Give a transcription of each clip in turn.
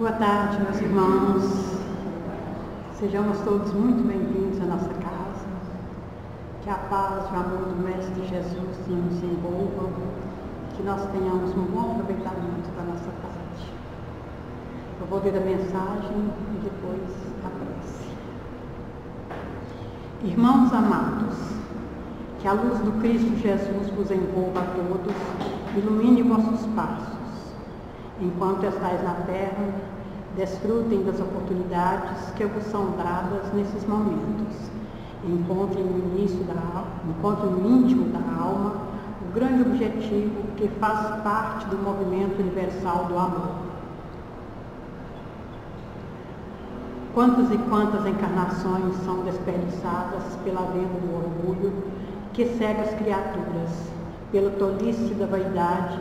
Boa tarde, meus irmãos. Sejamos todos muito bem-vindos à nossa casa. Que a paz e o amor do Mestre Jesus nos envolvam. Que nós tenhamos um bom aproveitamento da nossa tarde. Eu vou ler a mensagem e depois a prece. Irmãos amados, que a luz do Cristo Jesus vos envolva a todos, ilumine vossos passos. Enquanto estais na terra, desfrutem das oportunidades que vos são dadas nesses momentos. Encontrem no íntimo da alma o grande objetivo que faz parte do movimento universal do amor. Quantas e quantas encarnações são desperdiçadas pela venda do orgulho que cega as criaturas, pela tolice da vaidade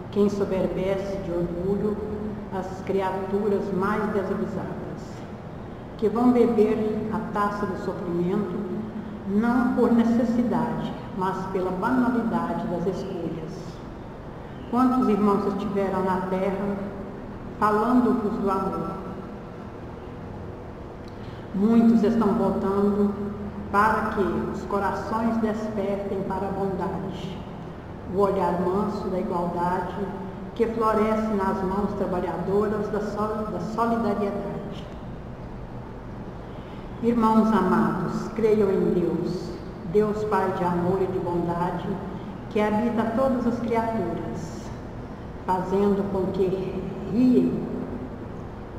que ensoberbece de orgulho as criaturas mais desavisadas, que vão beber a taça do sofrimento não por necessidade, mas pela banalidade das escolhas. Quantos irmãos estiveram na terra falando-vos do amor? Muitos estão voltando para que os corações despertem para a bondade, o olhar manso da igualdade que floresce nas mãos trabalhadoras da solidariedade. Irmãos amados, creiam em Deus, Deus Pai de amor e de bondade, que habita todas as criaturas, fazendo com que riem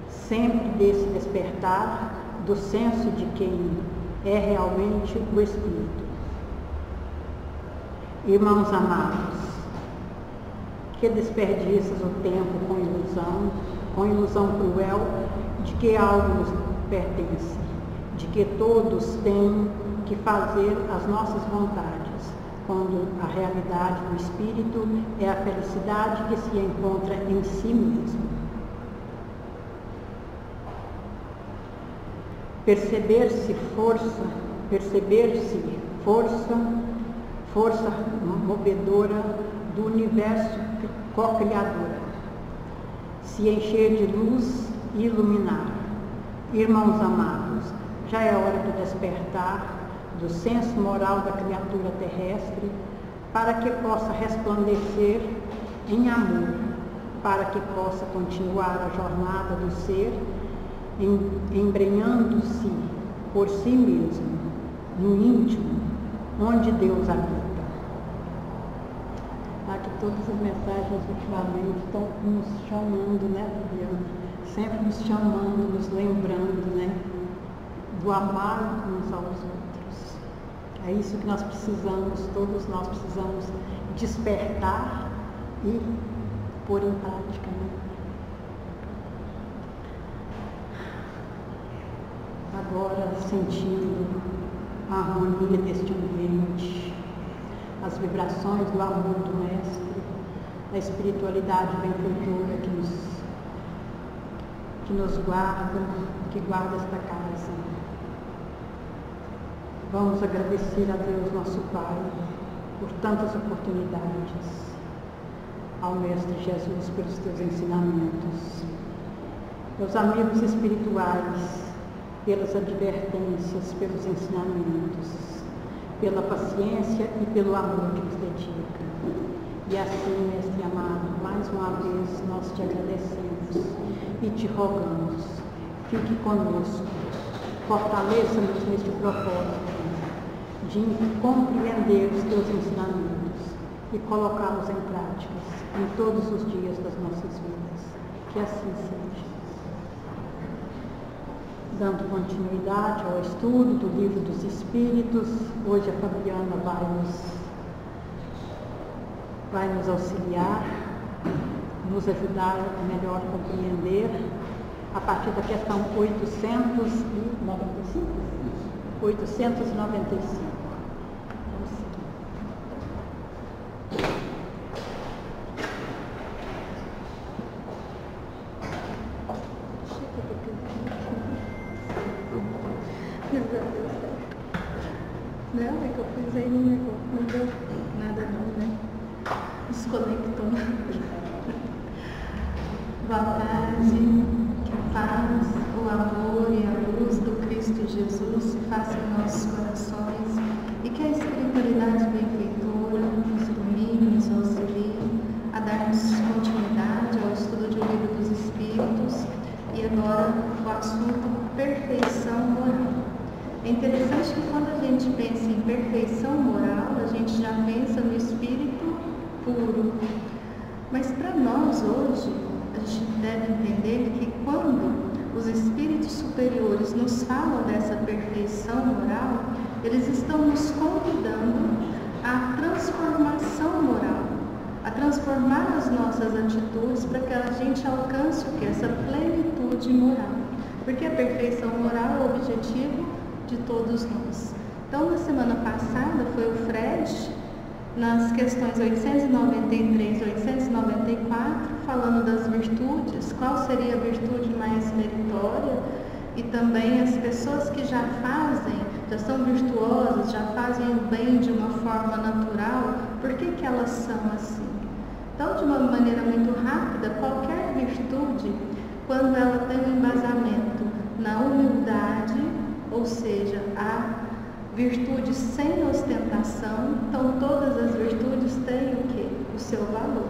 sempre desse despertar do senso de quem é realmente o Espírito. Irmãos amados, que desperdiças o tempo com ilusão cruel de que algo nos pertence, de que todos têm que fazer as nossas vontades, quando a realidade do Espírito é a felicidade que se encontra em si mesmo. Perceber-se força movedora do universo co-criadora, se encher de luz e iluminar. Irmãos amados, já é hora de despertar do senso moral da criatura terrestre para que possa resplandecer em amor, para que possa continuar a jornada do ser, embrenhando-se por si mesmo, no íntimo, onde Deus habita. Que todas as mensagens ultimamente estão nos chamando, né, Fabiana? Sempre nos chamando, nos lembrando, né, do amar uns aos outros. É isso que nós precisamos, todos nós precisamos despertar e pôr em prática, né? Agora, sentindo a harmonia deste ambiente, as vibrações do amor do Mestre, a espiritualidade benfeitora que nos guarda, que guarda esta casa. Vamos agradecer a Deus, nosso Pai, por tantas oportunidades, ao Mestre Jesus pelos teus ensinamentos, meus amigos espirituais, pelas advertências, pelos ensinamentos, pela paciência e pelo amor que nos dedica. E assim, Mestre amado, mais uma vez nós te agradecemos e te rogamos, fique conosco, fortaleça-nos neste propósito de compreender os teus ensinamentos e colocá-los em práticas em todos os dias das nossas vidas. Que assim seja. Dando continuidade ao estudo do Livro dos Espíritos, hoje a Fabiana vai nos auxiliar, nos ajudar a melhor compreender a partir da questão 895. Não, é que eu fiz aí no negócio, não deu nada não, né? Desconectou. Boa tarde, paz, o amor e a luz do Cristo Jesus se façam em nossos corações e que a espiritualidade benfeitora nos ilumine, nos auxilie a darmos continuidade ao estudo de O Livro dos Espíritos e agora o assunto perfeição moral. É interessante que quando a gente pensa em perfeição moral, a gente já pensa no espírito puro. Mas para nós hoje, a gente deve entender que quando os espíritos superiores nos falam dessa perfeição moral, eles estão nos convidando à transformação moral, a transformar as nossas atitudes para que a gente alcance o que? Essa plenitude moral. Porque a perfeição moral é o objetivo de todos nós. Então, na semana passada foi o Fred, nas questões 893 e 894, falando das virtudes, qual seria a virtude mais meritória, e também as pessoas que já são virtuosas, já fazem o bem de uma forma natural, por que elas são assim? Então, de uma maneira muito rápida, qualquer virtude, quando ela tem um embasamento na humildade, ou seja, a virtude sem ostentação, então todas as virtudes têm o quê? O seu valor.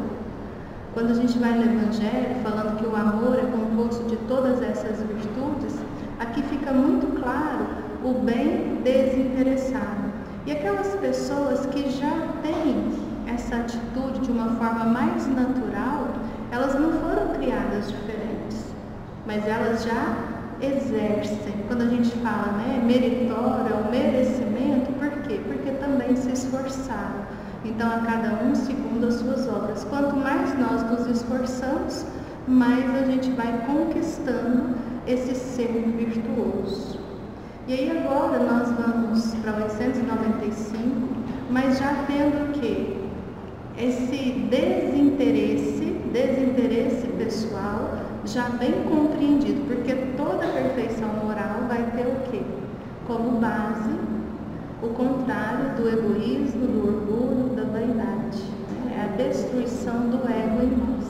Quando a gente vai no Evangelho falando que o amor é composto de todas essas virtudes, aqui fica muito claro o bem desinteressado. E aquelas pessoas que já têm essa atitude de uma forma mais natural, elas não foram criadas diferentes, mas elas já exercem. Quando a gente fala, meritório, o merecimento, por quê? Porque também se esforçaram. Então, a cada um segundo as suas obras. Quanto mais nós nos esforçamos, mais a gente vai conquistando esse ser virtuoso. E aí agora nós vamos para 895, mas já tendo o quê? Esse desinteresse pessoal já bem compreendido, porque toda perfeição moral vai ter o quê? Como base o contrário do egoísmo, do orgulho, da vaidade. É a destruição do ego em nós.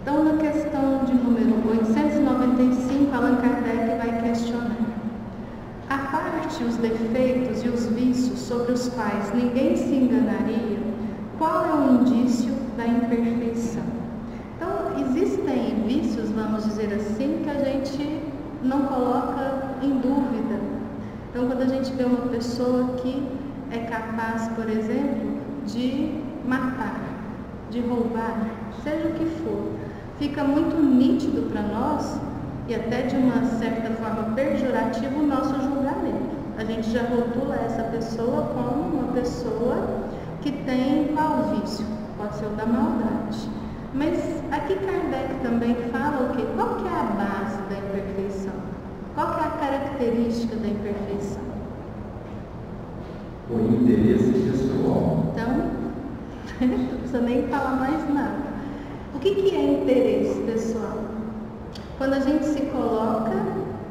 Então, na questão de número 895, Allan Kardec vai questionar: à parte os defeitos e os vícios sobre os quais ninguém se enganaria, qual é o indício da imperfeição? Então, existem vícios, vamos dizer assim, que a gente não coloca em dúvida. Então, quando a gente vê uma pessoa que é capaz, por exemplo, de matar, de roubar, seja o que for, fica muito nítido para nós, e até de uma certa forma pejorativo, o nosso julgamento. A gente já rotula essa pessoa como uma pessoa que tem qual vício? Pode ser o da maldade. Mas aqui Kardec também fala o quê? Qual que é a base da imperfeição? Qual que é a característica da imperfeição? O interesse pessoal. Então, não precisa nem falar mais nada. O que é interesse pessoal? Quando a gente se coloca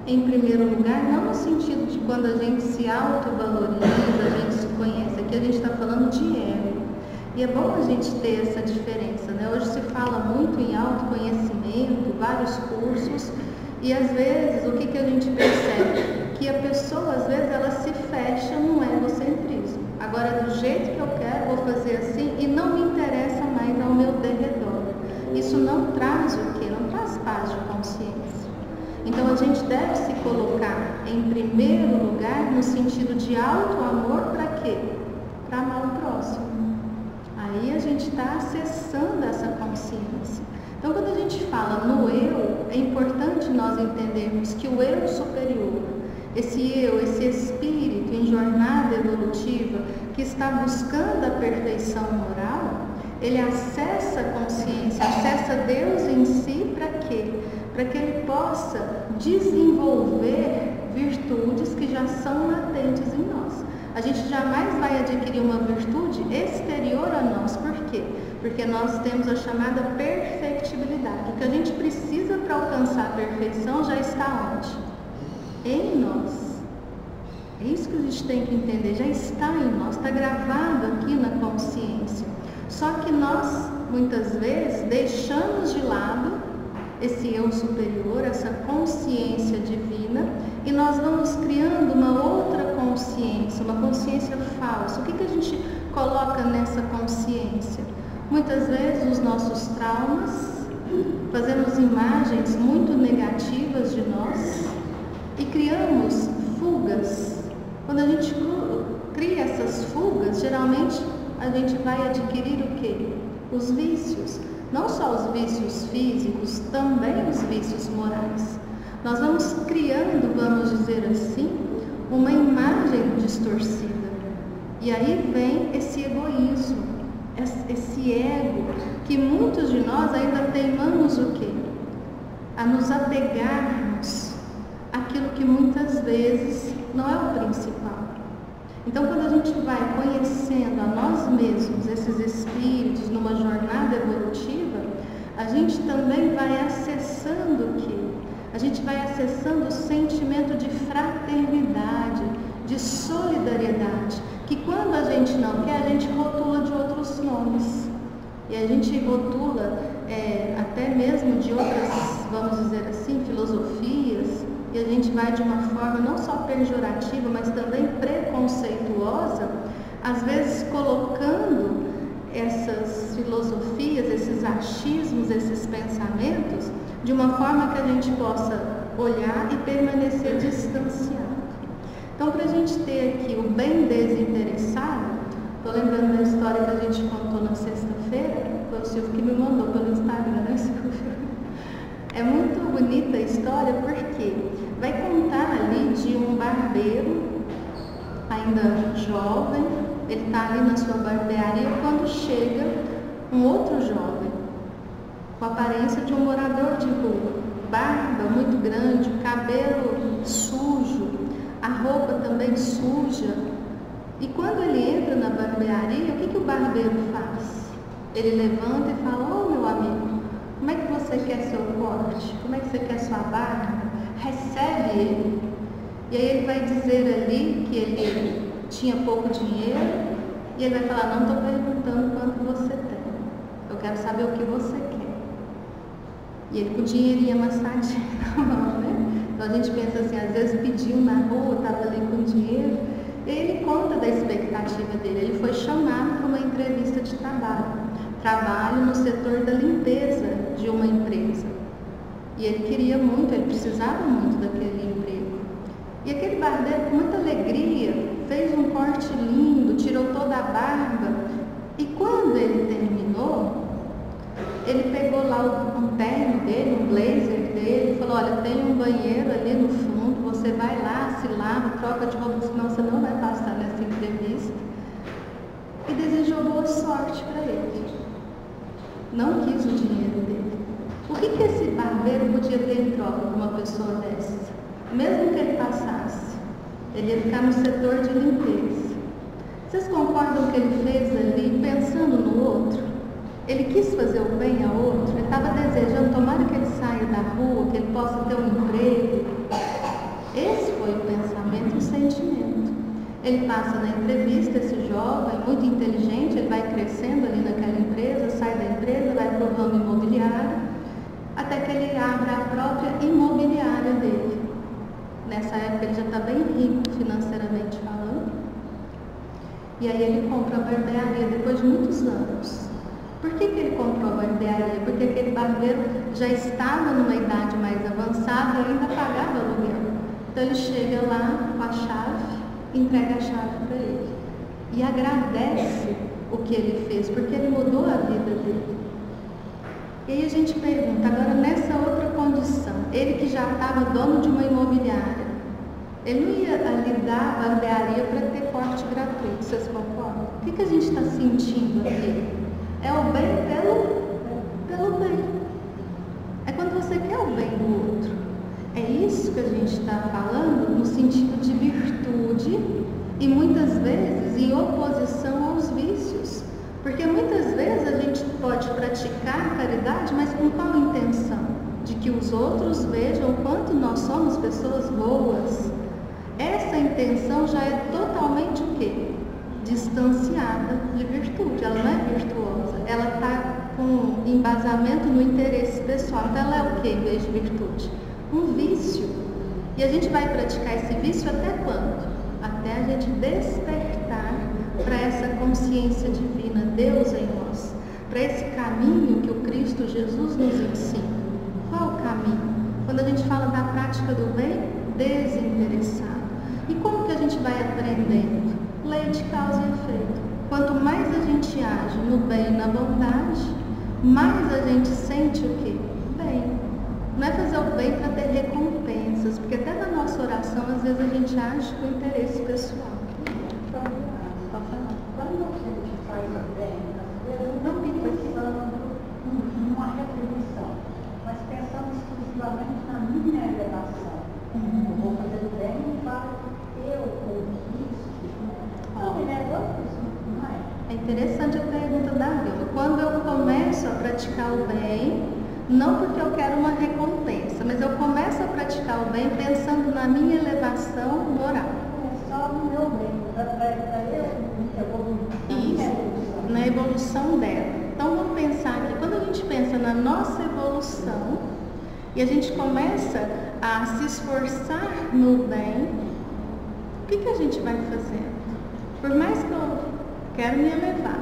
em primeiro lugar, não no sentido de quando a gente se autovaloriza, a gente se conhece. Aqui a gente está falando de ego. E é bom a gente ter essa diferença, né? Hoje se fala muito em autoconhecimento, vários cursos, e às vezes o que a gente percebe? Que a pessoa, às vezes, ela se fecha no egocentrismo. Agora, do jeito que eu quero, vou fazer assim, e não me interessa mais ao meu derredor. Isso não traz o quê? Não traz paz de consciência. Então, a gente deve se colocar em primeiro lugar no sentido de auto-amor para quê? Para amar o próximo. Aí a gente está acessando essa consciência. Então, quando a gente fala no eu, é importante nós entendermos que o eu superior, esse eu, esse espírito em jornada evolutiva que está buscando a perfeição moral, ele acessa a consciência, acessa Deus em si para quê? Para que ele possa desenvolver virtudes que já são latentes em nós. A gente jamais vai adquirir uma virtude exterior a nós. Por quê? Porque nós temos a chamada perfectibilidade. O que a gente precisa para alcançar a perfeição já está onde? Em nós. É isso que a gente tem que entender, já está em nós, está gravado aqui na consciência. Só que nós, muitas vezes, deixamos de lado esse eu superior, essa consciência divina, e nós vamos criando uma outra consciência, uma consciência falsa. O que a gente coloca nessa consciência? Muitas vezes os nossos traumas, fazemos imagens muito negativas de nós e criamos fugas. Quando a gente cria essas fugas, geralmente a gente vai adquirir o quê? Os vícios. Não só os vícios físicos, também os vícios morais. Nós vamos criando, vamos dizer assim, uma imagem distorcida. E aí vem esse egoísmo, esse ego, que muitos de nós ainda teimamos o quê? A nos apegarmos àquilo que muitas vezes não é o principal. Então, quando a gente vai conhecendo a nós mesmos, esses espíritos, numa jornada evolutiva, a gente também vai acessando o quê? A gente vai acessando o sentimento de fraternidade, de solidariedade, que quando a gente não quer, a gente rotula de outros nomes. E a gente rotula até mesmo de outras, vamos dizer assim, filosofias, e a gente vai de uma forma não só pejorativa, mas também preconceituosa, às vezes colocando essas filosofias, esses achismos, esses pensamentos, de uma forma que a gente possa olhar e permanecer distanciado. Então, para a gente ter aqui o bem desinteressado, estou lembrando da história que a gente contou na sexta-feira, foi o Silvio que me mandou pelo Instagram, né, Silvio? É muito bonita a história porque vai contar ali de um barbeiro, ainda jovem, ele está ali na sua barbearia quando chega um outro jovem, com a aparência de um morador de rua, barba muito grande, cabelo sujo, a roupa também suja. E quando ele entra na barbearia, o que o barbeiro faz? Ele levanta e fala: "Ô, meu amigo, como é que você quer seu corte? Como é que você quer sua barba?" Recebe ele. E aí ele vai dizer ali que ele tinha pouco dinheiro e ele vai falar: "Não estou perguntando quanto você tem, eu quero saber o que você quer." E ele com o dinheirinho amassadinho na mão, né? Então a gente pensa assim, às vezes pediu na rua, estava ali com dinheiro, e ele conta da expectativa dele. Ele foi chamado para uma entrevista de trabalho no setor da limpeza de uma empresa. E ele queria muito, ele precisava muito daquele emprego. E aquele barbeiro, com muita alegria, fez um corte lindo, tirou toda a barba. E quando ele terminou, ele pegou lá um terno dele, um blazer dele, e falou: "Olha, tem um banheiro ali no fundo, você vai lá, se lava, troca de roupa, senão você não vai passar nessa entrevista." E desejou boa sorte para ele. Não quis o dinheiro dele. O que esse barbeiro podia ter em troca com uma pessoa dessa? Mesmo que ele passasse, ele ia ficar no setor de limpeza. Vocês concordam que ele fez ali pensando no outro? Ele quis fazer o bem ao outro, ele estava desejando, tomara que ele saia da rua, que ele possa ter um emprego. Esse foi o pensamento e o sentimento. Ele passa na entrevista, esse jovem, muito inteligente, ele vai crescendo ali naquela empresa, sai da empresa, vai para o ramo imobiliário, até que ele abre a própria imobiliária dele. Nessa época ele já está bem rico financeiramente falando. E aí ele compra a barbearia depois de muitos anos. Por que ele comprou a barbearia? Porque aquele barbeiro já estava numa idade mais avançada e ainda pagava aluguel. Então ele chega lá com a chave, entrega a chave para ele e agradece o que ele fez, porque ele mudou a vida dele. E aí a gente pergunta, agora nessa outra condição, ele que já estava dono de uma imobiliária, ele não ia ali dar a barbearia para ter corte gratuito, vocês concordam? O que a gente está sentindo aqui? É o bem pelo bem. É quando você quer o bem do outro. É isso que a gente está falando no sentido de virtude e muitas vezes em oposição aos vícios. Porque muitas vezes a gente pode praticar caridade, mas com qual intenção? De que os outros vejam o quanto nós somos pessoas boas. Essa intenção já é totalmente o quê? Distanciada de virtude. Ela não é virtuosa. Ela está com embasamento embasamento no interesse pessoal. Então ela é o que em vez de virtude? Um vício. E a gente vai praticar esse vício até quando? Até a gente despertar para essa consciência divina, Deus em nós, para esse caminho que o Cristo Jesus nos ensina. Qual o caminho? Quando a gente fala da prática do bem, desinteressado. E como que a gente vai aprendendo? Lei de causa e efeito. Quanto mais a gente age no bem e na bondade, mais a gente sente o quê? Bem. Não é fazer o bem para ter recompensas, porque até na nossa oração, às vezes a gente age com interesse pessoal. Quando a gente faz o bem, às vezes não pensando numa retribuição, mas pensando exclusivamente na minha elevação. Eu vou fazer o bem para eu conquiste. Não é? É interessante a pergunta da Vilma. Quando eu começo a praticar o bem, não porque eu quero uma recompensa, mas eu começo a praticar o bem pensando na minha elevação moral. Só no meu bem, para eu evoluir. Isso, na evolução dela. Então vamos pensar aqui, quando a gente pensa na nossa evolução e a gente começa a se esforçar no bem, o que a gente vai fazendo? Por mais que eu quero me elevar,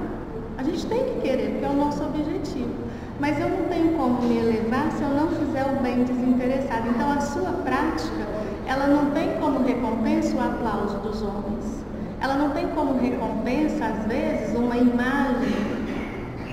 a gente tem que querer, porque é o nosso objetivo. Mas eu não tenho como me elevar se eu não fizer o bem desinteressado. Então a sua prática, ela não tem como recompensa o aplauso dos homens. Ela não tem como recompensa, às vezes, uma imagem,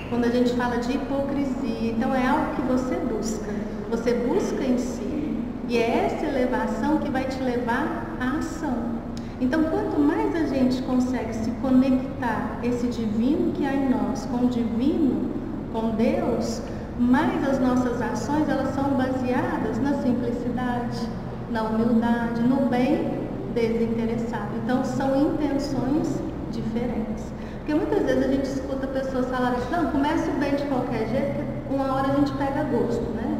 quando a gente fala de hipocrisia. Então é algo que você busca em si. E é essa elevação que vai te levar à ação. Então quanto mais a gente consegue se conectar esse divino que há em nós, com o divino, com Deus, mais as nossas ações elas são baseadas na simplicidade, na humildade, no bem desinteressado. Então são intenções diferentes. Porque muitas vezes a gente escuta pessoas falarem assim, não, começa o bem de qualquer jeito, porque uma hora a gente pega gosto, né?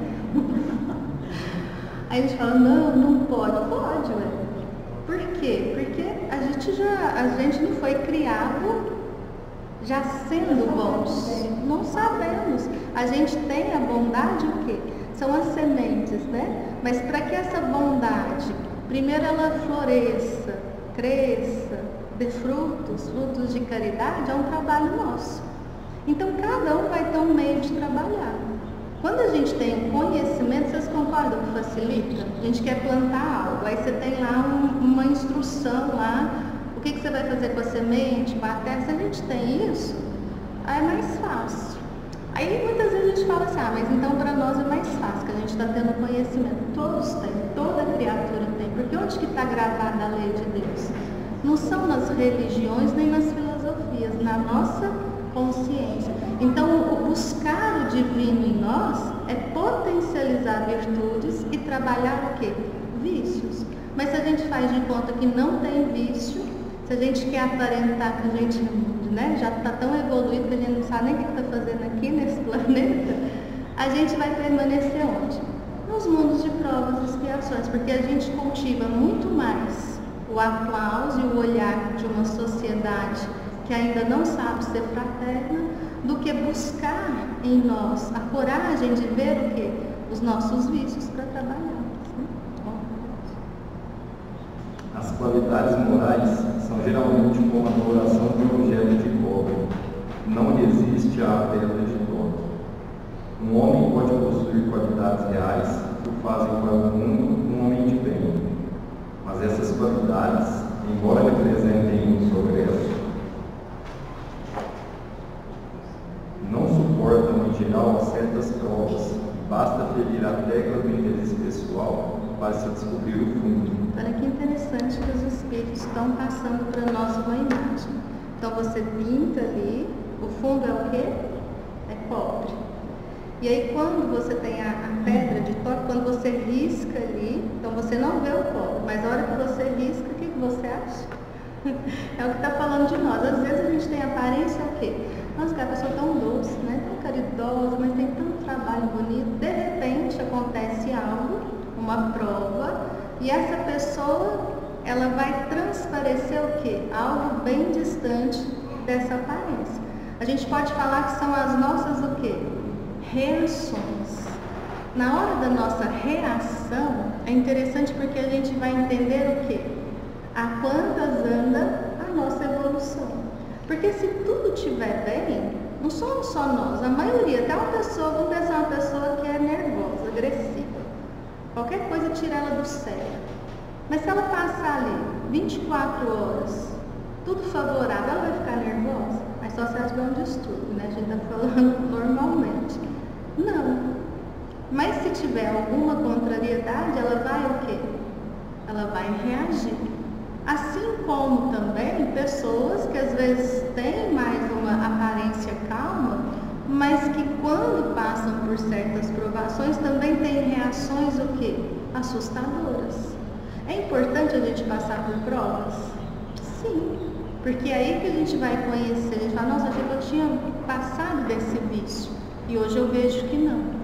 Aí a gente fala, não pode. Pode, ué. Por quê? Porque a gente não foi criado já sendo bons, não sabemos. A gente tem a bondade, o quê? São as sementes, né? Mas para que essa bondade, primeiro ela floresça, cresça, dê frutos de caridade, é um trabalho nosso. Então cada um vai ter um meio de trabalhar. Quando a gente tem conhecimento, vocês concordam que facilita? A gente quer plantar algo, aí você tem lá uma instrução lá, o que você vai fazer com a semente, com a terra, se a gente tem isso, aí é mais fácil. Aí muitas vezes a gente fala assim, mas então para nós é mais fácil, que a gente está tendo conhecimento. Todos têm, toda criatura tem, porque onde que está gravada a lei de Deus? Não são nas religiões nem nas filosofias, na nossa consciência. Então o buscar o divino em nós é potencializar virtudes e trabalhar o quê? Vícios. Mas se a gente faz de conta que não tem vício, se a gente quer aparentar que a gente, né, já está tão evoluído que a gente não sabe nem o que está fazendo aqui nesse planeta, a gente vai permanecer onde? Nos mundos de provas e expiações, porque a gente cultiva muito mais o aplauso e o olhar de uma sociedade que ainda não sabe ser fraterna, do que buscar em nós a coragem de ver o quê? Os nossos vícios para trabalhar. As qualidades morais são geralmente como a adoração de um objeto de cobre. Não existe a pedra de toque. Um homem pode possuir qualidades reais que o fazem para o mundo um homem de bem. Mas essas qualidades, embora representem um progresso, não suportam em geral certas provas. Basta ferir a tecla do interesse pessoal para se descobrir o fundo. Olha que interessante que os espíritos estão passando para nós uma imagem. Então você pinta ali, o fundo é o quê? É cobre. E aí quando você tem a pedra de toque, quando você risca ali, então você não vê o cobre, mas a hora que você risca, o que você acha? É o que está falando de nós. Às vezes a gente tem a aparência o quê? Nossa, que a pessoa tão doce, né? Tão caridosa, mas tem tanto trabalho bonito. De repente acontece algo, uma prova, e essa pessoa, ela vai transparecer o quê? Algo bem distante dessa aparência. A gente pode falar que são as nossas o quê? reações. Na hora da nossa reação, é interessante porque a gente vai entender o quê? A quantas anda a nossa evolução. Porque se tudo estiver bem, não somos só nós, a maioria, até uma pessoa, vamos pensar uma pessoa que é nervosa, agressiva. Qualquer coisa tira ela do sério. Mas se ela passar ali 24 horas, tudo favorável, ela vai ficar nervosa? Mas só se ela tiver um distúrbio, né? A gente está falando normalmente. Não. Mas se tiver alguma contrariedade, ela vai o quê? Ela vai reagir. Assim como também pessoas que às vezes têm mais uma aparência calma, mas que quando passam por certas provações também têm reações o quê? Assustadoras. É importante a gente passar por provas? Sim, porque é aí que a gente vai conhecer, a gente fala, nossa, achei que eu tinha passado desse vício e hoje eu vejo que não.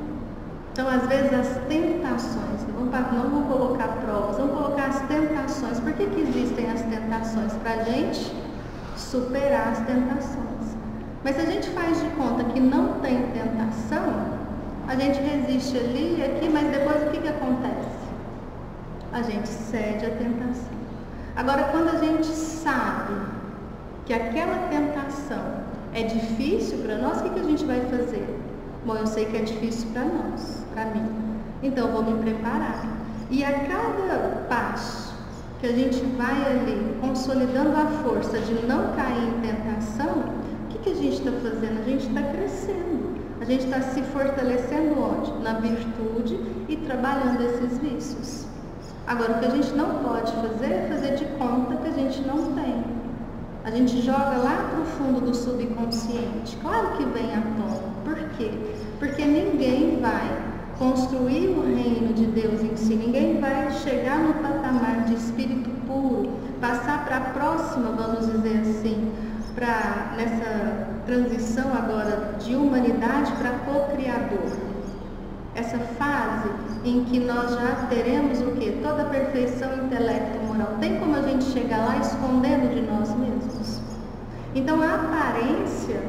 Então, às vezes, as tentações, não vamos colocar provas, vamos colocar as tentações. Por que existem as tentações? Para a gente superar as tentações. Mas se a gente faz de conta que não tem tentação, a gente resiste ali e aqui, mas depois o que acontece? A gente cede à tentação. Agora, quando a gente sabe que aquela tentação é difícil para nós, o que a gente vai fazer? Bom, eu sei que é difícil para nós, para mim, então eu vou me preparar. E a cada passo que a gente vai ali consolidando a força de não cair em tentação, o que a gente está fazendo? A gente está crescendo, a gente está se fortalecendo onde? Na virtude e trabalhando esses vícios. Agora, o que a gente não pode fazer é fazer de conta que a gente não tem. A gente joga lá para o fundo do subconsciente. Claro que vem à tona. Por quê? Porque ninguém vai construir o reino de Deus em si. Ninguém vai chegar no patamar de espírito puro, passar para a próxima, vamos dizer assim, nessa transição agora de humanidade para co-criador. Essa fase em que nós já teremos o quê? Toda a perfeição intelecto-moral. Tem como a gente chegar lá escondendo de nós mesmos? Então a aparência,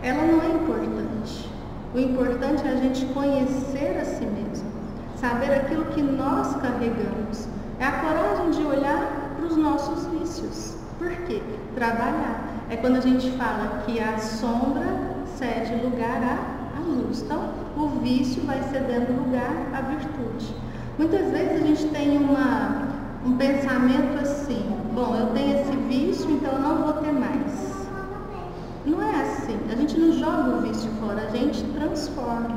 ela não é importante. O importante é a gente conhecer a si mesmo, saber aquilo que nós carregamos. É a coragem de olhar para os nossos vícios. Por quê? Trabalhar. É quando a gente fala que a sombra cede lugar à luz. Então, o vício vai cedendo lugar à virtude. Muitas vezes a gente tem um pensamento assim, bom, eu tenho esse vício, então eu não vou ter mais. Não é assim. A gente não joga o vício fora, a gente transforma.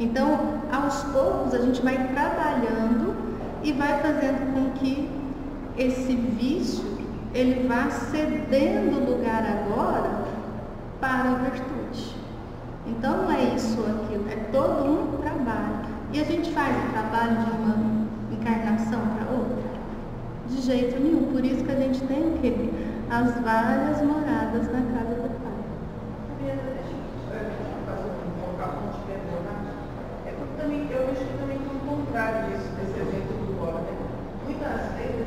Então, aos poucos, a gente vai trabalhando e vai fazendo com que esse vício, ele vá cedendo lugar agora para a virtude. Então, não é isso ou aquilo, é todo um trabalho. E a gente faz o trabalho de uma encarnação para outra? De jeito nenhum. Por isso que a gente tem o quê? As várias moradas na casa do Pai. Eu vejo que também tem um contrário disso, desse exemplo do Bob, né? Muitas vezes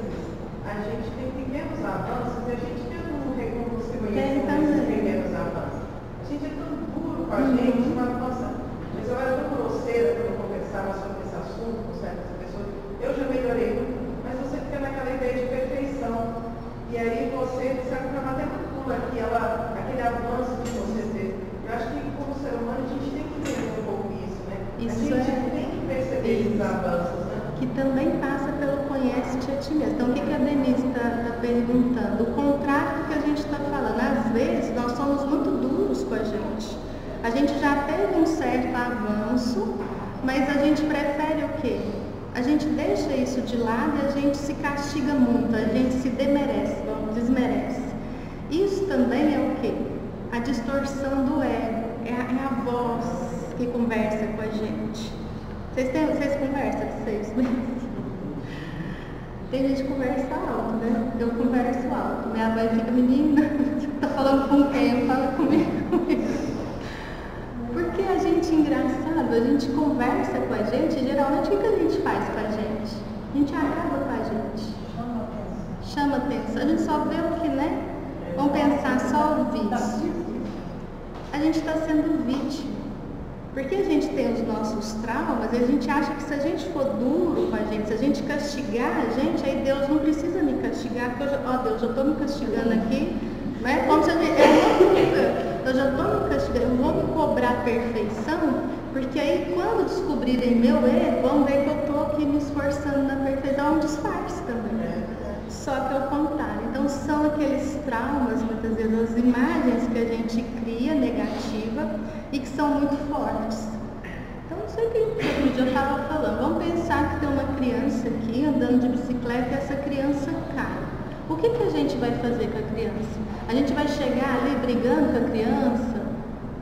a gente tem pequenos avanços e a gente mesmo não se conhece esses pequenos avanços. A gente é tão duro com a gente, mas nossa, mas eu era tão grosseira quando eu conversava sobre esse assunto com certas pessoas. Eu já melhorei muito, mas você fica naquela ideia de perfeição. E aí você, de certa forma, até calcula aquele avanço que você teve. Eu acho que como ser humano a gente tem que entender um pouco isso, né? Isso a gente tem que perceber esses avanços, né? Que também passa pelo conhece-te a ti mesmo. Então, o que a Denise está perguntando? O contrário do que a gente está falando. Às vezes, nós somos muito duros com a gente. A gente já teve um certo avanço, mas a gente prefere o quê? A gente deixa isso de lado e a gente se castiga muito, a gente se desmerece. Isso também é o quê? A distorção do ego, é a voz que conversa com a gente. Vocês conversam com vocês mesmos? Tem gente que conversa alto, né? Eu converso alto. Minha mãe fica, menina, você tá falando com quem? Fala comigo. Porque a gente, engraçado, a gente conversa com a gente, geralmente o que a gente faz com a gente? A gente acaba com a gente. Chama atenção. A gente só vê o que, né? Vamos pensar só o vício. A gente está sendo vítima. Porque a gente tem os nossos traumas e a gente acha que se a gente for duro com a gente, se a gente castigar a gente, aí Deus não precisa me castigar, porque Deus, eu estou me castigando aqui, né? Como se eu já estou me castigando, eu vou me cobrar perfeição, porque aí quando descobrirem meu erro, vão ver que eu estou aqui me esforçando na perfeição, é um disfarce também. Só que ao contrário. Então são aqueles traumas, muitas vezes, as imagens que a gente cria negativa e que são muito fortes. Então não sei o que outro dia eu estava falando. Vamos pensar que tem uma criança aqui andando de bicicleta e essa criança cai. O que a gente vai fazer com a criança? A gente vai chegar ali brigando com a criança,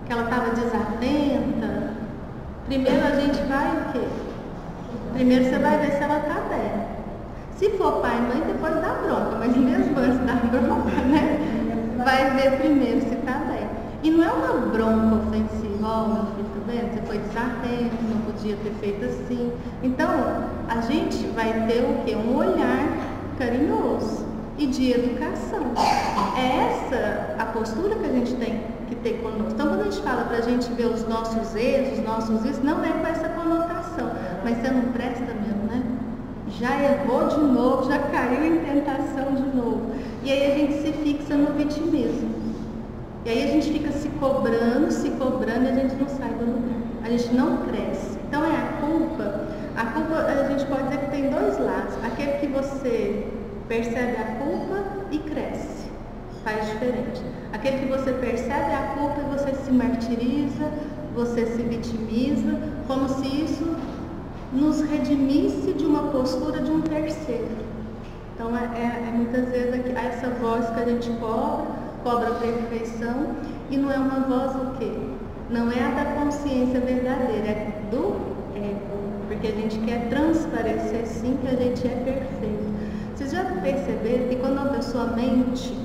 que ela estava desatenta. Primeiro a gente vai o quê? Primeiro você vai ver se ela está bem. Se for pai e mãe, depois dá bronca, mas mesmo antes da bronca, né? Vai ver primeiro se está bem. E não é uma bronca ofensiva, ó, meu filho, tá vendo? Você foi desatento, não podia ter feito assim. Então, a gente vai ter o quê? Um olhar carinhoso e de educação. É essa a postura que a gente tem que ter conosco. Então, quando a gente fala para a gente ver os nossos erros, os nossos isso, não é com essa conotação. Mas você não presta mesmo, né? Já errou de novo, já caiu em tentação de novo. E aí a gente se fixa no vitimismo. E aí a gente fica se cobrando e a gente não sai do lugar. A gente não cresce. Então é a culpa a gente pode dizer que tem dois lados. Aquele que você percebe a culpa e cresce, faz diferente. Aquele que você percebe a culpa e você se martiriza, você se vitimiza, como se isso nos redimisse de uma postura de um terceiro. Então é muitas vezes essa voz que a gente cobra a perfeição, e não é uma voz o quê? Não é a da consciência verdadeira, é do ego, porque a gente quer transparecer sim que a gente é perfeito. Vocês já perceberam que quando uma pessoa mente,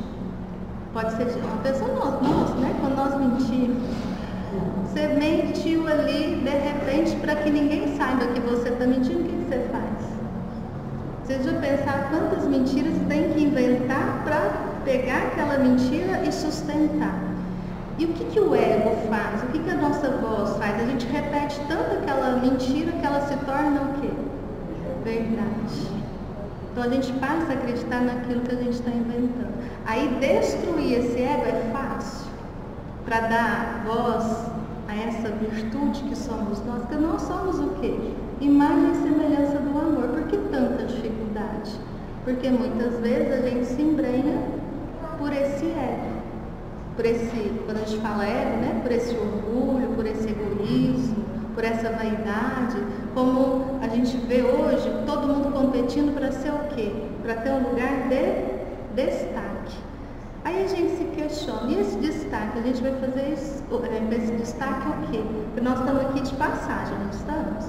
pode ser uma pessoa nossa, né? Quando nós mentimos, você mentiu ali, de repente, para que ninguém saiba que você está mentindo, o que você faz? Vocês já pensaram quantas mentiras você tem que inventar para pegar aquela mentira e sustentar? E o que o ego faz? O que a nossa voz faz? A gente repete tanto aquela mentira que ela se torna o quê? Verdade. Então a gente passa a acreditar naquilo que a gente está inventando. Aí destruir esse ego é fácil para dar voz a essa virtude que somos nós, porque nós somos o quê? Imagem e semelhança do amor. Por que tanta dificuldade? Porque muitas vezes a gente se embrenha por esse ego. Quando a gente fala ego, né? Por esse orgulho, por esse egoísmo, por essa vaidade, como a gente vê hoje, todo mundo competindo para ser o quê? Para ter um lugar de destaque. Aí a gente se questiona, e esse destaque, a gente vai fazer esse destaque o quê? Porque nós estamos aqui de passagem, não estamos?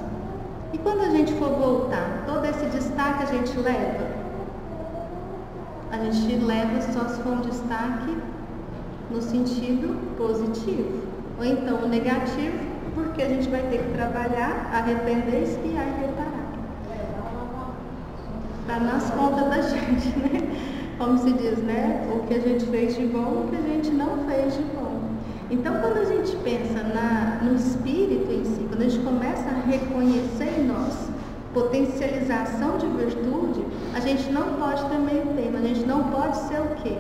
E quando a gente for voltar, todo esse destaque a gente leva? A gente leva só se for um destaque no sentido positivo. Ou então o negativo, porque a gente vai ter que trabalhar, arrepender, espiar e reparar. Está nas contas da gente, né? Como se diz, né? O que a gente fez de bom, o que a gente não fez de bom. Então, quando a gente pensa no espírito em si, quando a gente começa a reconhecer em nós potencialização de virtude, a gente não pode ter meio termo, a gente não pode ser o quê?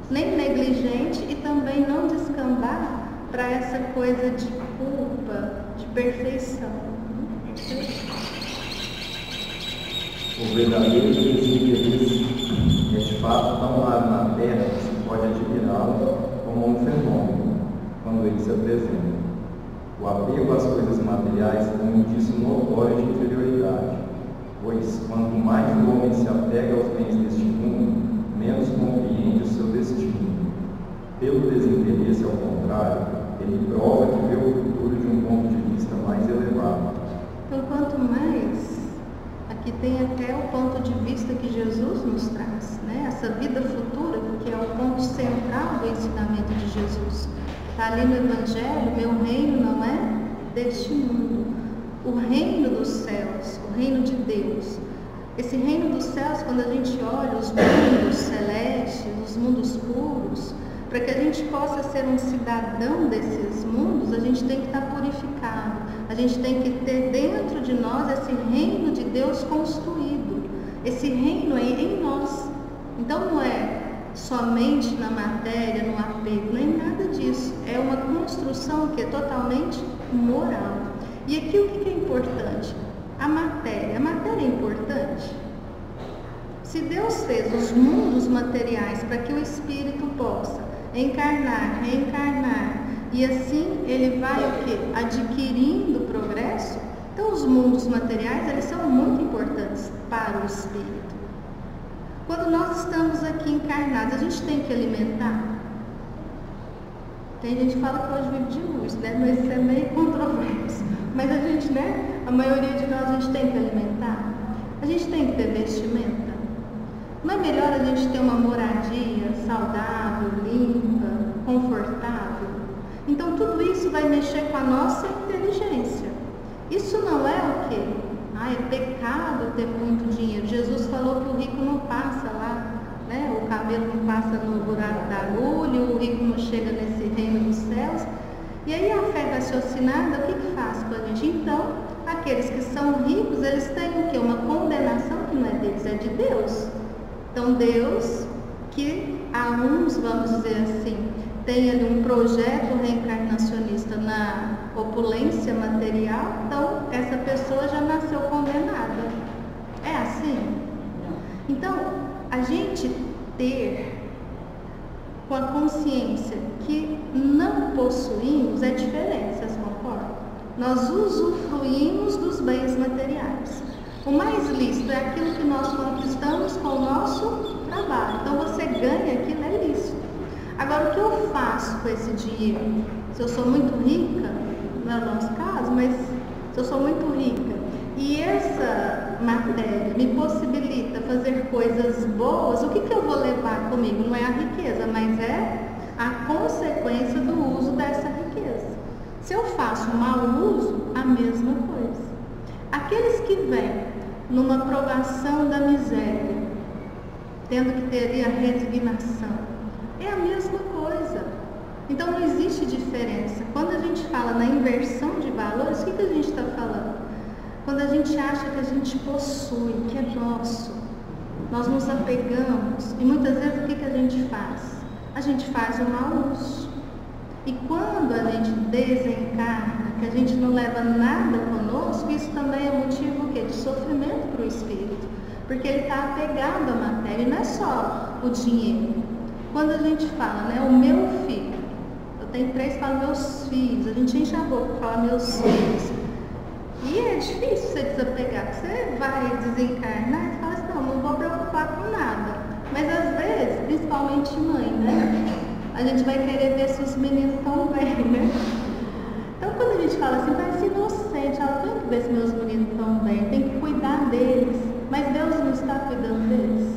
Nem negligente e também não descambar para essa coisa de culpa, de perfeição. O verdadeiro Deus é de fato tão raro na Terra que se pode admirá-lo como um fenômeno quando ele se apresenta. O apego às coisas materiais é um indício notório de inferioridade, pois quanto mais o homem se apega aos bens deste mundo, menos compreende o seu destino. Pelo desinteresse, ao contrário, ele prova que vê o futuro de um ponto de vista mais elevado. Então, quanto mais, aqui tem até o ponto de vista que Jesus nos traz, né? Essa vida futura, que é o ponto central do ensinamento de Jesus. Está ali no Evangelho, meu reino não é deste mundo. O reino dos céus, o reino de Deus. Esse reino dos céus, quando a gente olha os mundos celestes, os mundos puros, para que a gente possa ser um cidadão desses mundos, a gente tem que estar purificado. A gente tem que ter dentro de nós esse reino de Deus construído. Esse reino é em nós. Então não é somente na matéria, no apego, nem nada disso. É uma construção que é totalmente moral. E aqui o que é importante? A matéria. A matéria é importante? Se Deus fez os mundos materiais para que o espírito possa encarnar, reencarnar, e assim ele vai o quê? Adquirindo progresso, então os mundos materiais eles são muito importantes para o espírito. Quando nós estamos aqui encarnados, a gente tem que alimentar. Tem gente que fala que hoje vive de luz, né? Mas isso é meio controverso. Mas a gente, né? A maioria de nós a gente tem que alimentar. A gente tem que ter vestimenta. Não é melhor a gente ter uma moradia saudável, limpa, confortável? Então tudo isso vai mexer com a nossa inteligência. Isso não é o quê? É pecado ter muito dinheiro. Jesus falou que o rico não passa lá, né? O camelo não passa no buraco da agulha, o rico não chega nesse reino dos céus. E aí a fé raciocinada, o que faz com a gente? Então, aqueles que são ricos, eles têm o quê? Uma condenação que não é deles, é de Deus. Então Deus, que a uns, vamos dizer assim, tem ali um projeto reencarnacionista na opulência material, então essa pessoa já nasceu condenada. É assim? Então, a gente ter com a consciência que não possuímos é diferente, vocês concordam? Nós usufruímos dos bens materiais. O mais lícito é aquilo que nós conquistamos com o nosso trabalho. Então você ganha aquilo, é lícito. Agora, o que eu faço com esse dinheiro? Se eu sou muito rica, não é o nosso caso, mas se eu sou muito rica e essa matéria me possibilita fazer coisas boas, o que eu vou levar comigo? Não é a riqueza, mas é a consequência do uso dessa riqueza. Se eu faço mau uso, a mesma coisa. Aqueles que vêm numa provação da miséria, tendo que ter ali a resignação, é a mesma coisa. Então não existe diferença. Quando a gente fala na inversão de valores, o que a gente está falando? Quando a gente acha que a gente possui, que é nosso, nós nos apegamos e muitas vezes o que a gente faz? A gente faz o mau uso. E quando a gente desencarna, que a gente não leva nada conosco, isso também é motivo o quê? De sofrimento para o espírito. Porque ele está apegado à matéria, e não é só o dinheiro. Quando a gente fala, né, o meu filho, eu tenho 3, falo meus filhos, a gente enche a boca para falar meus filhos. E é difícil você desapegar, você vai desencarnar e fala assim, não vou preocupar com nada. Mas às vezes, principalmente mãe, né? A gente vai querer ver se os meninos estão bem, né? Então quando a gente fala assim, parece inocente, eu tenho que ver se meus meninos estão bem, eu tenho que cuidar deles. Mas Deus não está cuidando deles.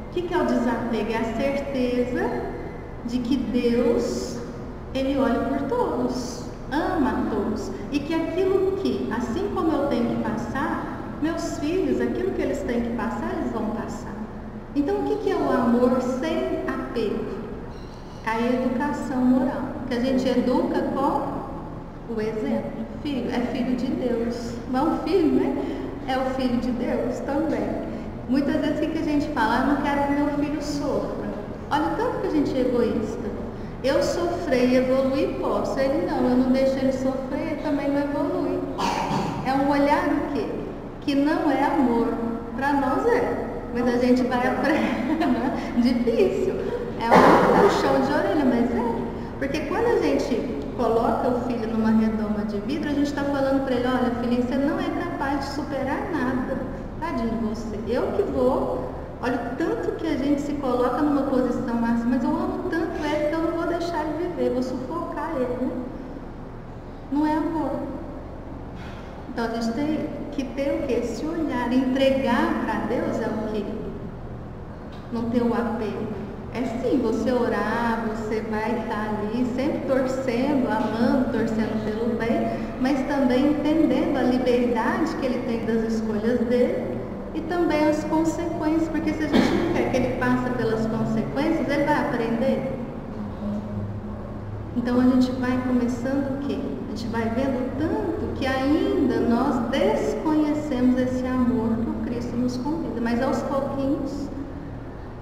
O que é o desapego? É a certeza de que Deus, Ele olha por todos, ama a todos. E que aquilo que, assim como eu tenho que passar, meus filhos, aquilo que eles têm que passar, eles vão passar. Então o que é o amor sem apego? A educação moral, que a gente educa com o exemplo. Filho, é filho de Deus. Não é um filho, né? É o filho de Deus também. Muitas vezes o que a gente fala? Eu não quero que meu filho sofra. Olha o tanto que a gente é egoísta. Eu sofrer e evoluir posso. Ele não, eu não deixo ele sofrer, ele também não evolui. É um olhar do quê? Que não é amor. Para nós é. Mas a gente vai aprender. Difícil. É um puxão de orelha, mas é. Porque quando a gente coloca o filho numa redoma de vidro, a gente está falando para ele, olha filhinho, você não é capaz de superar nada. Tadinho de você. Eu que vou. Olha o tanto que a gente se coloca numa posição máxima, mas eu amo tanto ele que eu não vou deixar ele viver, vou sufocar ele, né? Não é amor. Então a gente tem que ter o quê? Esse olhar, entregar para Deus é o quê? Não ter o apego. É sim, você orar, você vai estar ali sempre torcendo, amando, torcendo pelo bem, mas também entendendo a liberdade que ele tem das escolhas dele e também as consequências, porque se a gente não quer que ele passe pelas consequências, ele vai aprender. Então a gente vai começando o quê? A gente vai vendo tanto que ainda nós desconhecemos esse amor que o Cristo nos convida. Mas aos pouquinhos,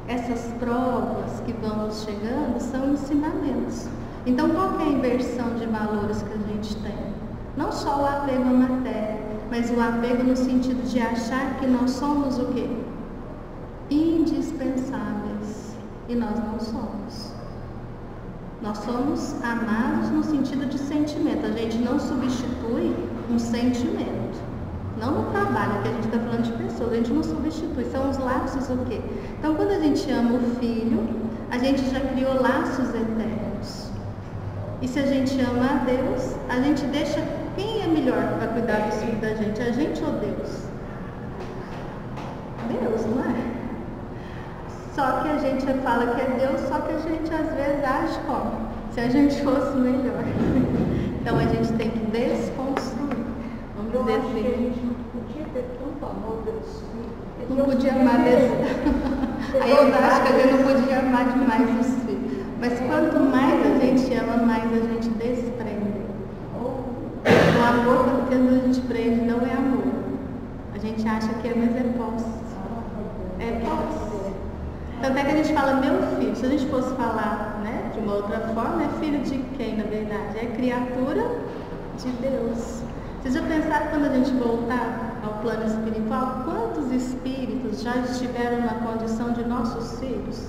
essas provas que vão nos chegando são ensinamentos. Então qual que é a inversão de valores que a gente tem? Não só o apego à matéria, mas o apego no sentido de achar que nós somos o quê? Indispensáveis. E nós não somos. Nós somos amados no sentido de sentimento. A gente não substitui um sentimento. Não no trabalho, que a gente está falando de pessoas. A gente não substitui. São os laços o quê? Então, quando a gente ama o filho, a gente já criou laços eternos. E se a gente ama a Deus, a gente deixa... Quem é melhor para cuidar dos filhos da gente? A gente ou Deus? Deus, não é? Só que a gente fala que é Deus, só que a gente às vezes age como se a gente fosse melhor. Então a gente tem que desconstruir. Vamos dizer assim. Que a gente não podia ter tanto amor pelos filhos. Não podia amar desse. Aí eu acho que a gente não podia amar demais os filhos. Mas quanto mais a gente ama, mais a gente desprende. O amor que a gente prende não é amor. A gente acha que é, mas é posse. É posse. Tanto é que a gente fala meu filho. Se a gente fosse falar, né, de uma outra forma, é filho de quem, na verdade? É criatura de Deus. Vocês já pensaram, quando a gente voltar ao plano espiritual, quantos espíritos já estiveram na condição de nossos filhos?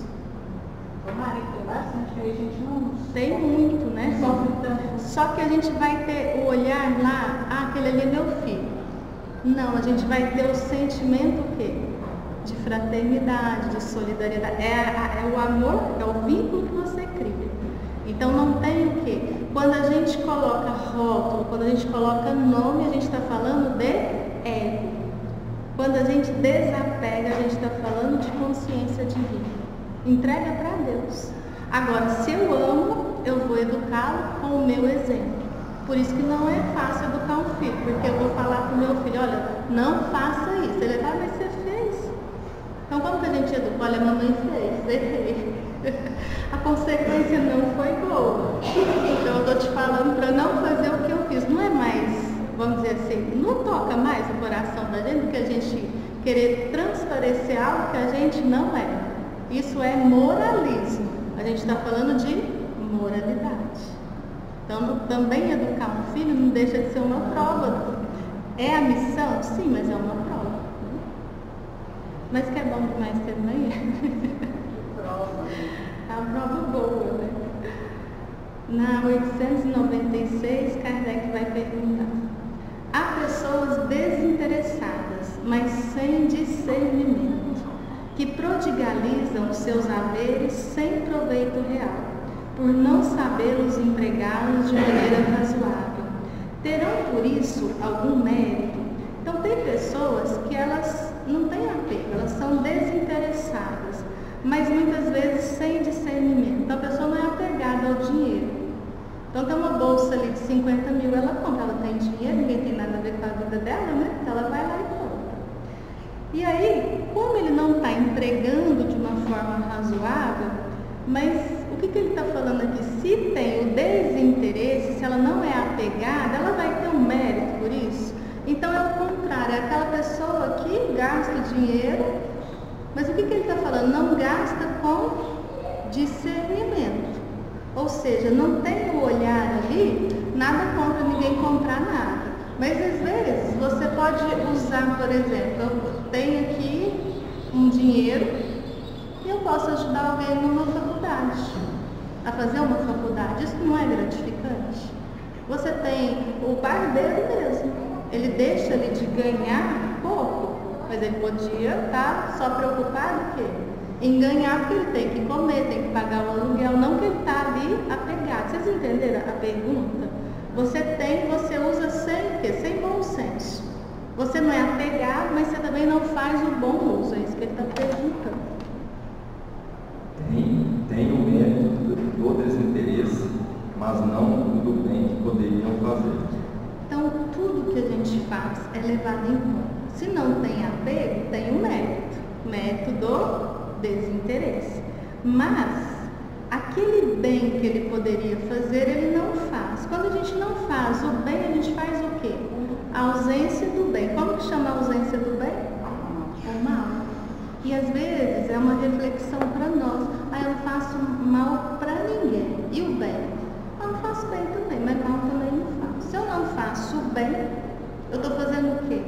Tomara que tem bastante, aí a gente não... Tem muito, né? Só que a gente vai ter o olhar lá, aquele ali é meu filho. Não, a gente vai ter o sentimento o quê? De fraternidade, de solidariedade. É o amor, é o vínculo que você cria. Então não tem o quê? Quando a gente coloca rótulo, quando a gente coloca nome, a gente está falando de ego. Quando a gente desapega, a gente está falando de consciência divina. Entrega para Deus. Agora, se eu amo, eu vou educá-lo com o meu exemplo. Por isso que não é fácil educar um filho, porque eu vou falar para o meu filho, olha, não faça isso. Ele vai, mas você fez. Então, como que a gente educa? Olha, a mamãe fez, errei. A consequência não foi boa. Então, eu estou te falando para não fazer o que eu fiz. Não é mais, vamos dizer assim, não toca mais o coração da gente do que a gente querer transparecer algo que a gente não é. Isso é moralismo. A gente está falando de moralidade. Então, também educar um filho não deixa de ser uma prova. É a missão? Sim, mas é uma prova. Mas que é bom demais também é. A prova boa, né? Na 896, Kardec vai perguntar: há pessoas desinteressadas, mas sem discernimento, que prodigalizam seus haveres sem proveito real, por não sabê-los empregá-los de maneira razoável. Terão por isso algum mérito? Então tem pessoas que elas não têm apego, elas são desinteressadas, mas muitas vezes sem discernimento. Então a pessoa não é apegada ao dinheiro. Então tem uma bolsa ali de 50 mil, ela compra, ela tem dinheiro, ninguém tem nada a ver com a vida dela, né? Então ela vai lá e compra. E aí, como ele não está entregando de uma forma razoável, mas o que ele está falando aqui? Se tem o desinteresse, se ela não é apegada, ela vai ter um mérito por isso? Então é o contrário, é aquela pessoa que gasta dinheiro, mas o que ele está falando? Não gasta com discernimento. Ou seja, não tem o olhar ali, nada contra ninguém comprar nada. Mas às vezes você pode usar, por exemplo, eu tenho aqui um dinheiro e eu posso ajudar alguém numa faculdade, a fazer uma faculdade. Isso não é gratificante? Você tem o barbeiro mesmo, ele deixa ali de ganhar pouco, mas ele podia estar só preocupado o quê? Em ganhar, porque ele tem que comer, tem que pagar o aluguel, não que ele está ali apegado. Vocês entenderam a pergunta? Você usa sem bom senso. Você não é apegado, mas você também não faz o bom uso. É isso que ele está perguntando. Tem o mérito do desinteresse, mas não do bem que poderiam fazer. Então, tudo que a gente faz é levado em conta. Se não tem apego, tem o mérito. Mérito do desinteresse. Mas aquele bem que ele poderia fazer, ele não faz. Quando a gente não faz o bem, a gente faz o quê? A ausência do bem. Como que chama a ausência do bem? O mal. E às vezes é uma reflexão para nós. Eu não faço mal para ninguém. E o bem? Eu não faço bem também, mas mal também não faço. Se eu não faço o bem, eu estou fazendo o quê?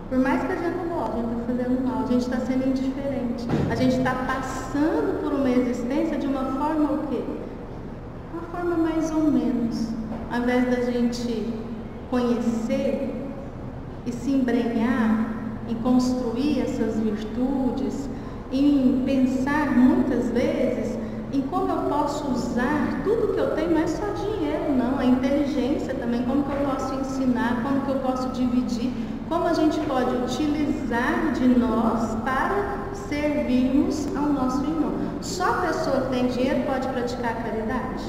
Por mais que a gente não goste, a gente está fazendo mal, a gente está sendo indiferente. A gente está passando por uma existência de uma forma o quê? Uma forma mais ou menos. Ao invés da gente conhecer e se embrenhar em construir essas virtudes, em pensar muitas vezes em como eu posso usar tudo que eu tenho, não é só dinheiro não, a inteligência também, como que eu posso ensinar, como que eu posso dividir, como a gente pode utilizar de nós para servirmos ao nosso irmão. Só a pessoa que tem dinheiro pode praticar caridade?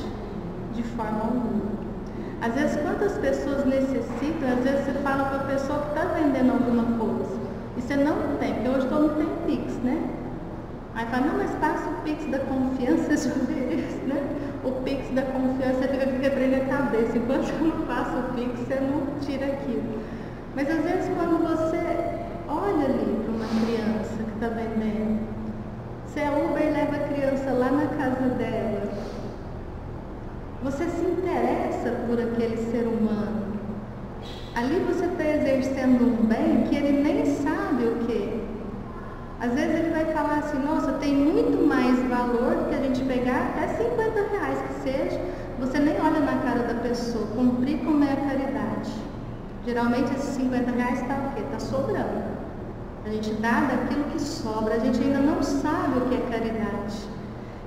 De forma alguma. Às vezes, quantas pessoas necessitam, às vezes você fala para a pessoa que está vendendo alguma coisa, e você não tem, porque hoje todo mundo tem Pix, né? Aí fala, não, mas passa o Pix da confiança, já vê isso, né? O Pix da confiança, você fica quebrando a cabeça, enquanto você não passa o Pix, você não tira aquilo. Mas às vezes quando você olha ali para uma criança que está vendendo, você é Uber e leva a criança lá na casa dela, você se interessa por aquele ser humano. Ali você está exercendo um bem que ele nem sabe o que. Às vezes ele vai falar assim, nossa, tem muito mais valor do que a gente pegar até R$50 que seja. Você nem olha na cara da pessoa, cumprir como é a caridade. Geralmente esses R$50 está o quê? Está sobrando. A gente dá daquilo que sobra, a gente ainda não sabe o que é caridade.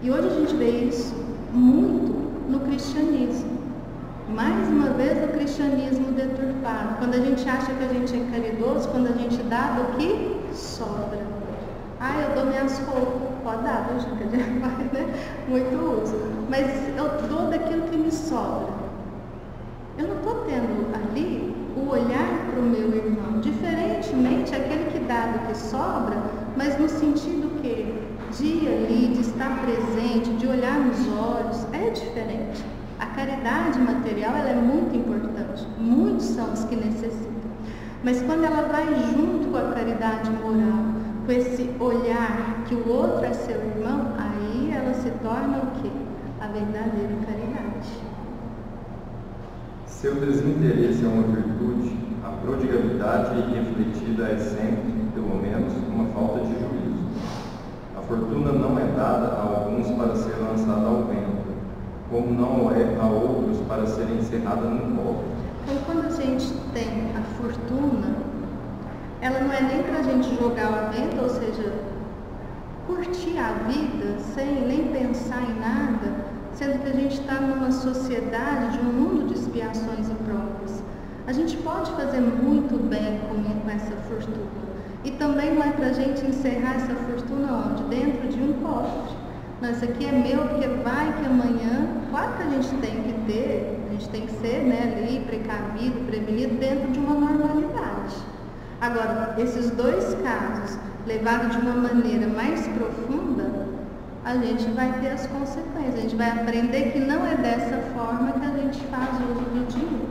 E hoje a gente vê isso muito no cristianismo. Mais uma vez o cristianismo deturpado. Quando a gente acha que a gente é caridoso, quando a gente dá do que sobra. Eu dou minhas roupas, pode dar, viu, gente? Né? Muito uso. Mas eu dou daquilo que me sobra. Eu não estou tendo ali o olhar para o meu irmão. Diferentemente, aquele que dá do que sobra, mas no sentido que de ali, de estar presente, de olhar nos olhos, é diferente. A caridade material ela é muito importante. Muitos são os que necessitam. Mas quando ela vai junto com a caridade moral, com esse olhar que o outro é seu irmão, aí ela se torna o quê? A verdadeira caridade. Seu desinteresse é uma virtude, a prodigalidade refletida é sempre, pelo menos, uma falta de juízo. A fortuna não é dada a alguns para ser lançada ao vento, como não é a outros para ser encerrada num colo. Então, quando a gente tem a fortuna, ela não é nem para a gente jogar ao vento, ou seja, curtir a vida sem nem pensar em nada, sendo que a gente está numa sociedade de um mundo de expiações e provas. A gente pode fazer muito bem com essa fortuna. E também não é para a gente encerrar essa fortuna onde? Dentro de um cofre. Não, isso aqui é meu porque vai que amanhã, claro que a gente tem que ter, a gente tem que ser, né, ali precavido, prevenido dentro de uma normalidade. Agora, esses dois casos, levados de uma maneira mais profunda, a gente vai ter as consequências, a gente vai aprender que não é dessa forma que a gente faz uso do dinheiro.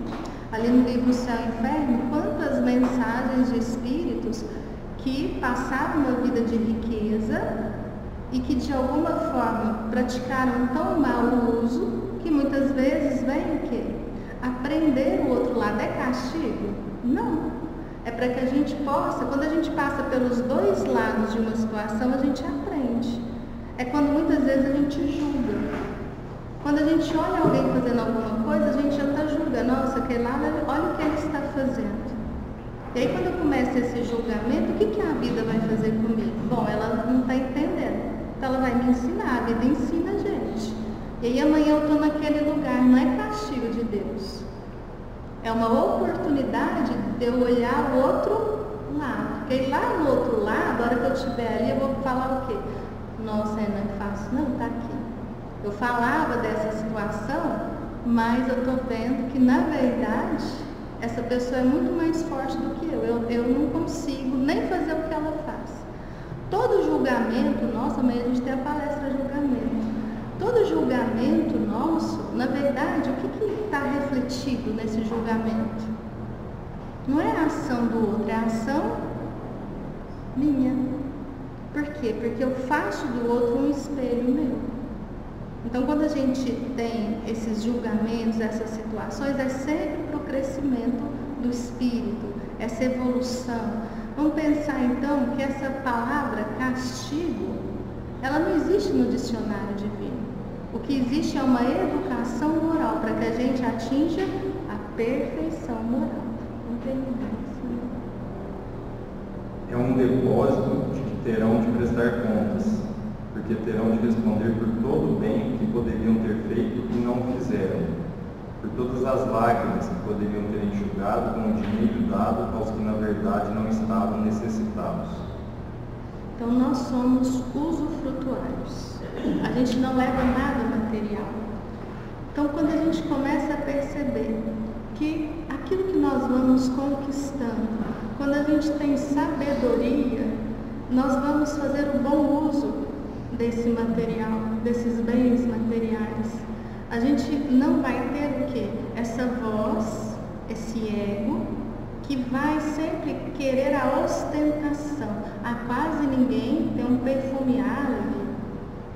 Ali no livro Céu e Inferno, quantas mensagens de espíritos que passaram uma vida de riqueza e que de alguma forma praticaram tão mau o uso que muitas vezes vem o quê? Aprender o outro lado. É castigo? Não. É para que a gente possa, quando a gente passa pelos dois lados de uma situação, a gente aprende. É quando muitas vezes a gente julga. Quando a gente olha alguém fazendo alguma coisa, a gente já está julgando. Nossa, aquele lá, olha o que ele está fazendo. E aí quando começa esse julgamento, o que a vida vai fazer comigo? Bom, ela não está entendendo. Então ela vai me ensinar, a vida ensina a gente. E aí amanhã eu estou naquele lugar, não é castigo de Deus. É uma oportunidade de eu olhar o outro lado. Porque aí lá no outro lado, a hora que eu estiver ali, eu vou falar o quê? Nossa, não é fácil, não, está aqui. Eu falava dessa situação, mas eu estou vendo que na verdade essa pessoa é muito mais forte do que eu não consigo nem fazer o que ela faz. Todo julgamento, nossa, amanhã a gente tem a palestra julgamento. Todo julgamento nosso, na verdade, o que está refletido nesse julgamento? Não é a ação do outro, é a ação minha. Por quê? Porque eu faço do outro um espelho meu. Então, quando a gente tem esses julgamentos, essas situações, é sempre para o crescimento do espírito, essa evolução. Vamos pensar, então, que essa palavra castigo, ela não existe no dicionário divino. O que existe é uma educação moral para que a gente atinja a perfeição moral. Não tem isso, né? É um depósito de que terão de prestar contas, porque terão de responder por todo o bem que poderiam ter feito e não fizeram, por todas as lágrimas que poderiam ter enxugado com o dinheiro dado aos que na verdade não estavam necessitados. Então nós somos usufrutuários, a gente não leva nada material. Então quando a gente começa a perceber que aquilo que nós vamos conquistando, quando a gente tem sabedoria, nós vamos fazer um bom uso desse material, desses bens materiais. A gente não vai ter o quê? Essa voz, esse ego, que vai sempre querer a ostentação. Quase ninguém tem um perfume árabe,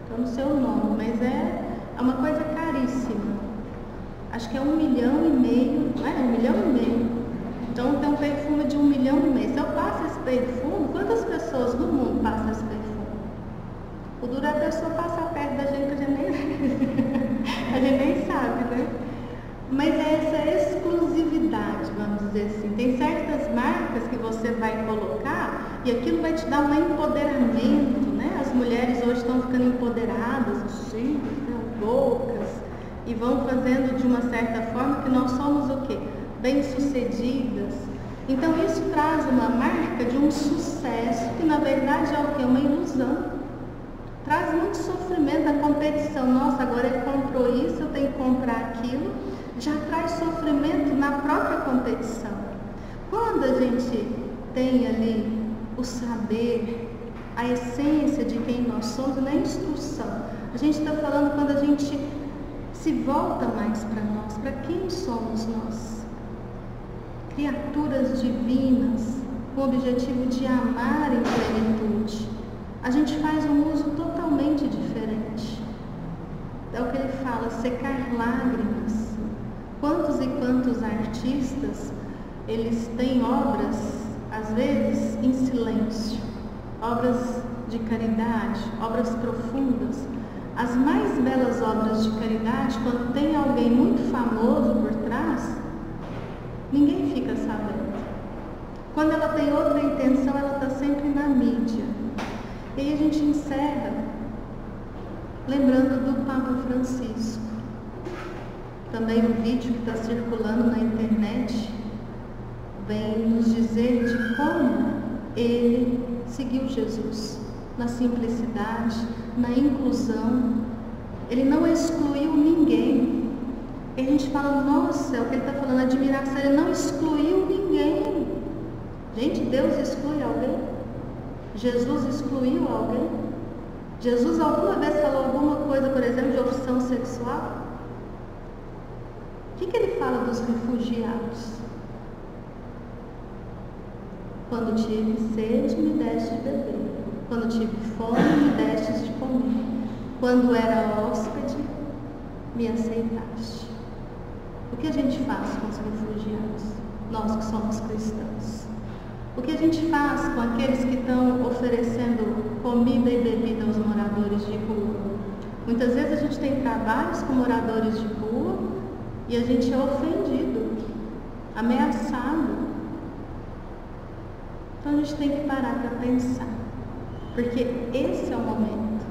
que eu não sei o nome, mas é uma coisa caríssima. Acho que é 1,5 milhão, não é? 1,5 milhão. Então tem um perfume de 1,5 milhão. Se eu passo esse perfume, quantas pessoas no mundo passam esse perfume? O duro é a pessoa passar perto da gente, a gente nem sabe, né? Mas é essa exclusividade, vamos dizer assim. Tem certas marcas que você vai colocar e aquilo vai te dar um empoderamento, né? As mulheres hoje estão ficando empoderadas, assim, loucas, e vão fazendo de uma certa forma que nós somos o quê? Bem-sucedidas. Então isso traz uma marca de um sucesso que na verdade é o quê? Uma ilusão. Traz muito sofrimento a competição. Nossa, agora ele comprou isso, eu tenho que comprar aquilo. Já traz sofrimento na própria competição. Quando a gente tem ali o saber, a essência de quem nós somos, na instrução, a gente está falando quando a gente se volta mais para nós, para quem somos nós. Criaturas divinas, com o objetivo de amar em plenitude. A gente faz um uso totalmente diferente. É o que ele fala, secar lágrimas. Quantos e quantos artistas, eles têm obras, às vezes, em silêncio. Obras de caridade, obras profundas. As mais belas obras de caridade, quando tem alguém muito famoso por trás, ninguém fica sabendo. Quando ela tem outra intenção, ela está sempre na mídia. E aí a gente encerra lembrando do Papa Francisco. Também um vídeo que está circulando na internet vem nos dizer de como ele seguiu Jesus, na simplicidade, na inclusão. Ele não excluiu ninguém. E a gente fala, nossa, é o que ele está falando, admiração, ele não excluiu ninguém. Gente, Deus exclui alguém? Jesus excluiu alguém? Jesus alguma vez falou alguma coisa, por exemplo, de opção sexual? O que ele fala dos refugiados? Quando tive sede, me deste de beber. Quando tive fome, me destes de comer. Quando era hóspede, me aceitaste. O que a gente faz com os refugiados? Nós que somos cristãos. O que a gente faz com aqueles que estão oferecendo comida e bebida aos moradores de rua? Muitas vezes a gente tem trabalhos com moradores de rua e a gente é ofendido, ameaçado. Então a gente tem que parar para pensar, porque esse é o momento,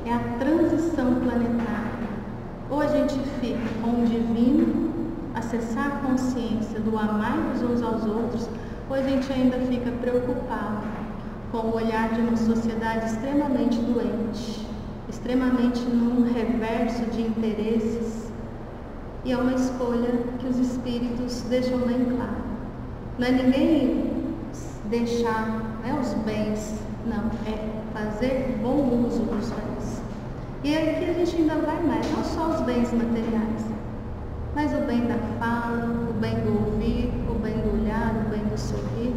é a transição planetária. Ou a gente fica com o divino, acessar a consciência do amar-nos uns aos outros, ou a gente ainda fica preocupado com o olhar de uma sociedade extremamente doente, extremamente num reverso de interesses. E é uma escolha que os espíritos deixam bem claro. Não é ninguém deixar, né, os bens, não, é fazer bom uso dos bens. E aqui a gente ainda vai mais, não só os bens materiais, mas o bem da fala, o bem do ouvir, o bem do olhar, o bem do sorrir,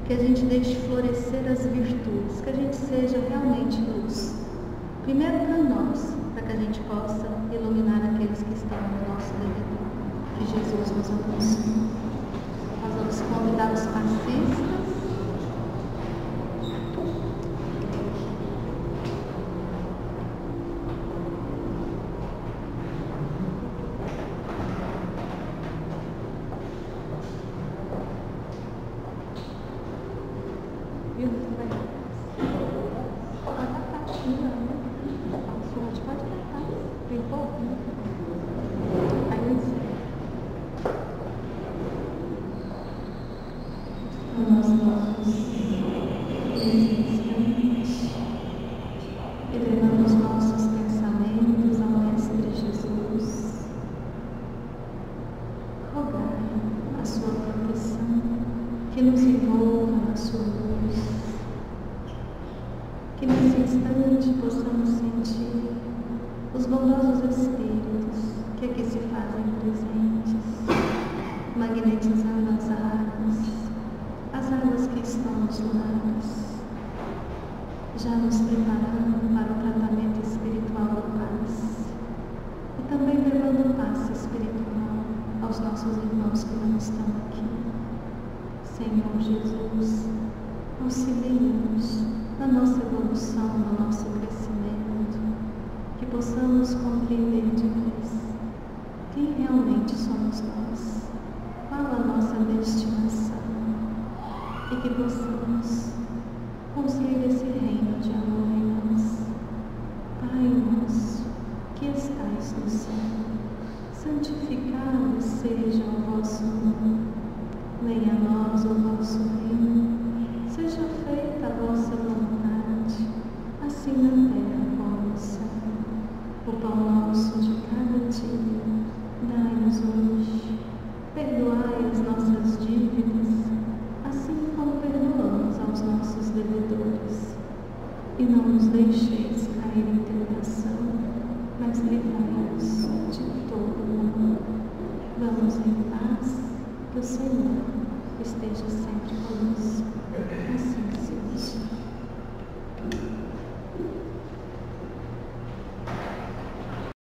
que a gente deixe florescer as virtudes, que a gente seja realmente luz. Primeiro para nós, para que a gente possa iluminar aqueles que estão no nosso redor. Que Jesus nos abençoe. Nós vamos convidar os passistas. Que nos envolva na sua luz, que nesse instante possamos sentir os bondosos espíritos que aqui se fazem presentes, magnetizando as águas que estão nos lares, já nos preparando para o tratamento espiritual da paz e também levando paz espiritual aos nossos irmãos que não estão aqui. Senhor Jesus, auxilia-nos na nossa evolução, no nosso crescimento, que possamos compreender de vez quem realmente somos nós, qual a nossa destinação, e que possamos construir esse reino de amor em nós. Pai nosso, que estais no céu, santificado seja o vosso nome. Venha a nós o vosso reino, seja feita a vossa vontade, assim na terra como no céu. O pão nosso de cada dia, dai-nos hoje, perdoai as nossas dívidas, assim como perdoamos aos nossos devedores. E não nos deixeis cair em tentação, mas livrai-nos de todo mal. Vamos em paz, que o Senhor esteja sempre conosco. Assim seja.